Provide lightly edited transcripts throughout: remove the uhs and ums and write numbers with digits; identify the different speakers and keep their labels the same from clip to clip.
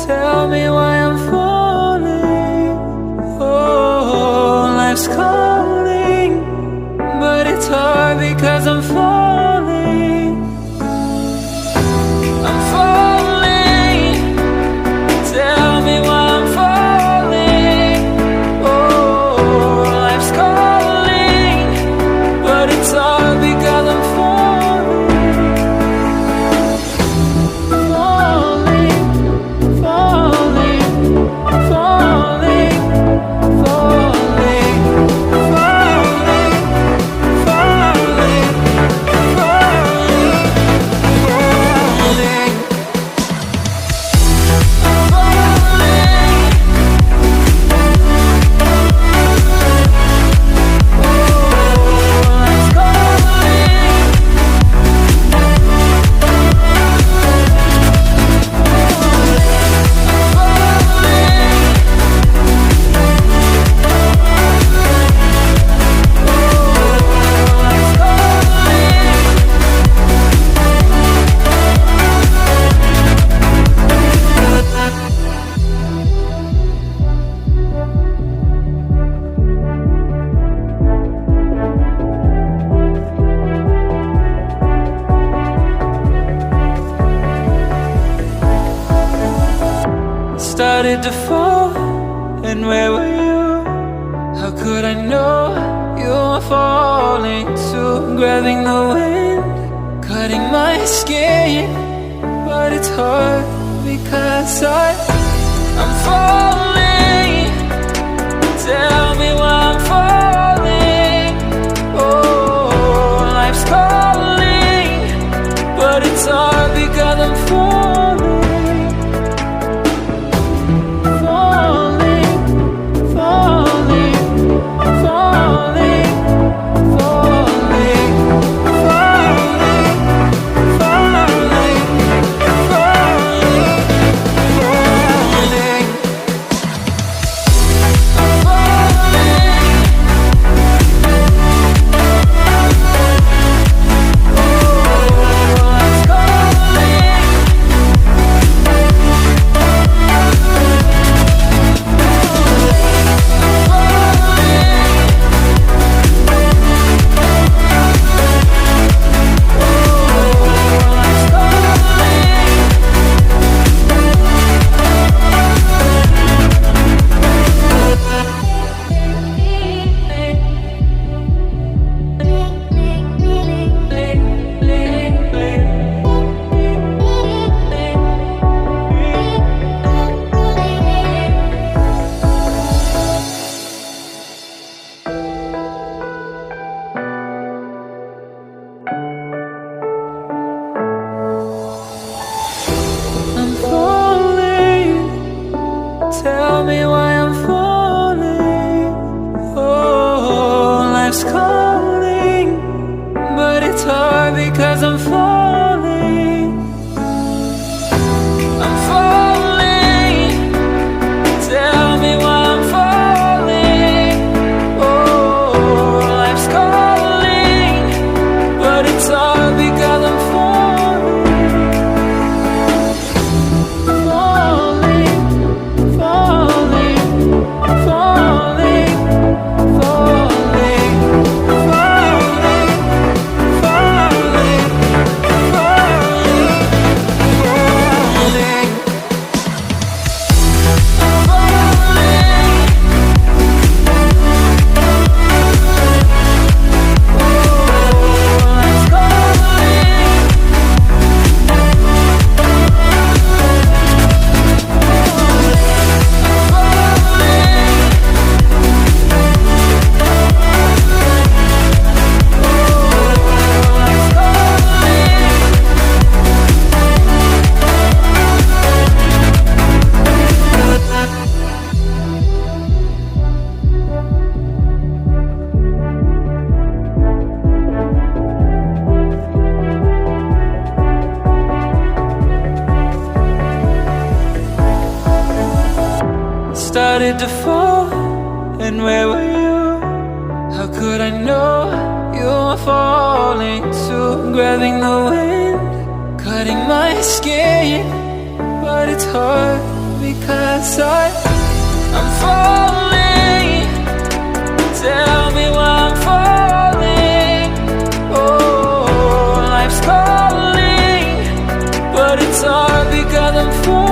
Speaker 1: Tell me why I'm falling. Oh, life's calling, but it's hard because I'm falling. I'm falling. Tell me why I'm falling. Oh, life's calling, but it's hard because I'm falling. Started to fall, and where were you? How could I know you were falling too? Grabbing the wind, cutting my skin, but it's hard because I'm falling. Tell me why I'm falling. Oh, life's calling, but it's hard because I'm falling. started to fall, and where were you? How could I know you were falling too? Grabbing the wind, cutting my skin, but it's hard because I'm falling. Tell me why I'm falling. Oh, life's calling, but it's hard because I'm falling.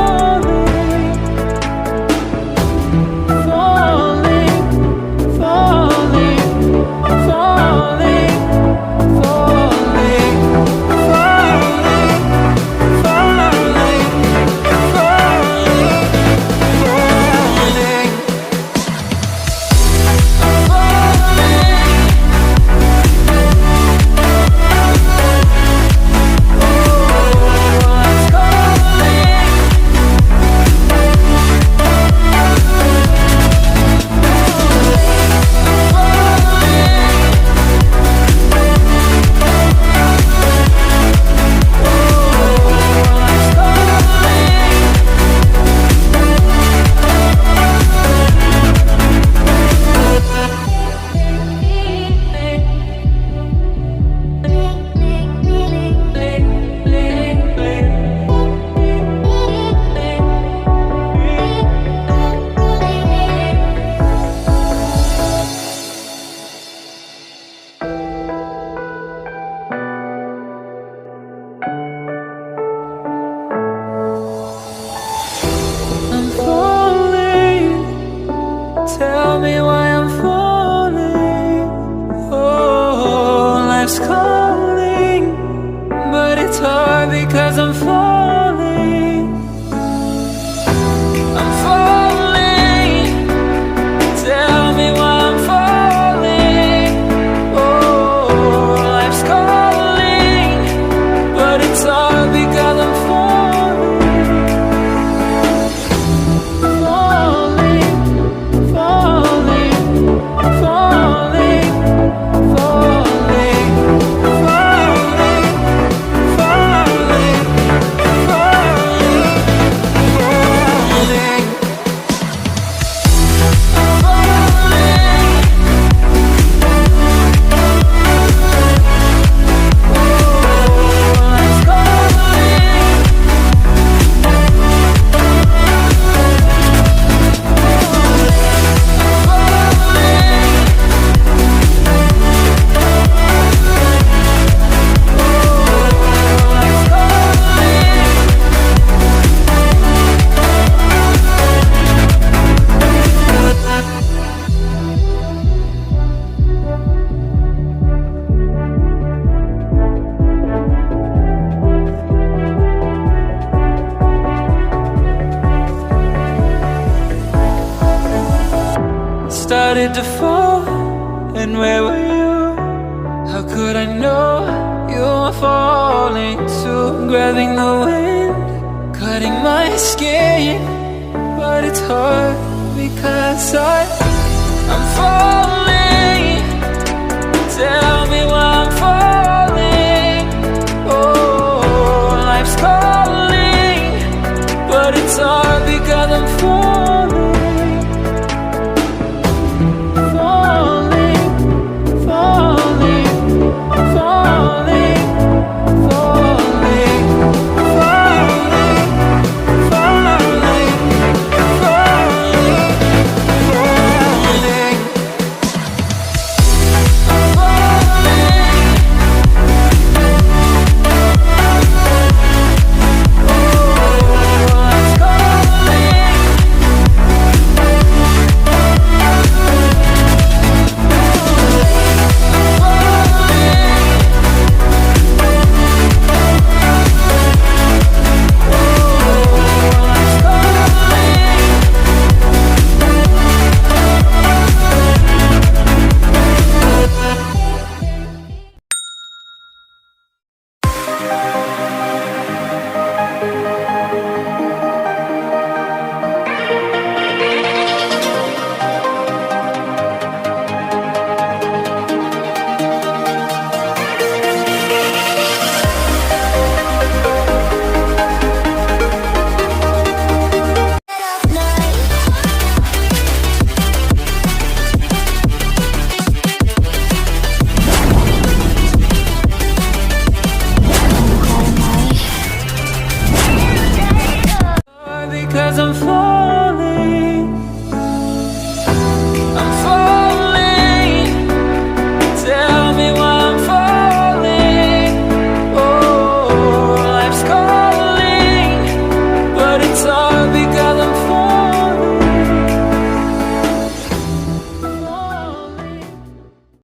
Speaker 1: Tell me why I'm falling. Oh, life's calling, but it's hard because I'm falling. I'm falling. Tell me why I'm falling. Oh, life's calling, but it's hard because I'm falling. Started to fall, and where were you? How could I know you were falling too? Grabbing the wind, cutting my skin, but it's hard because I'm falling. Tell me why I'm falling. Oh, life's calling, but it's hard because I'm falling. 'cause I'm falling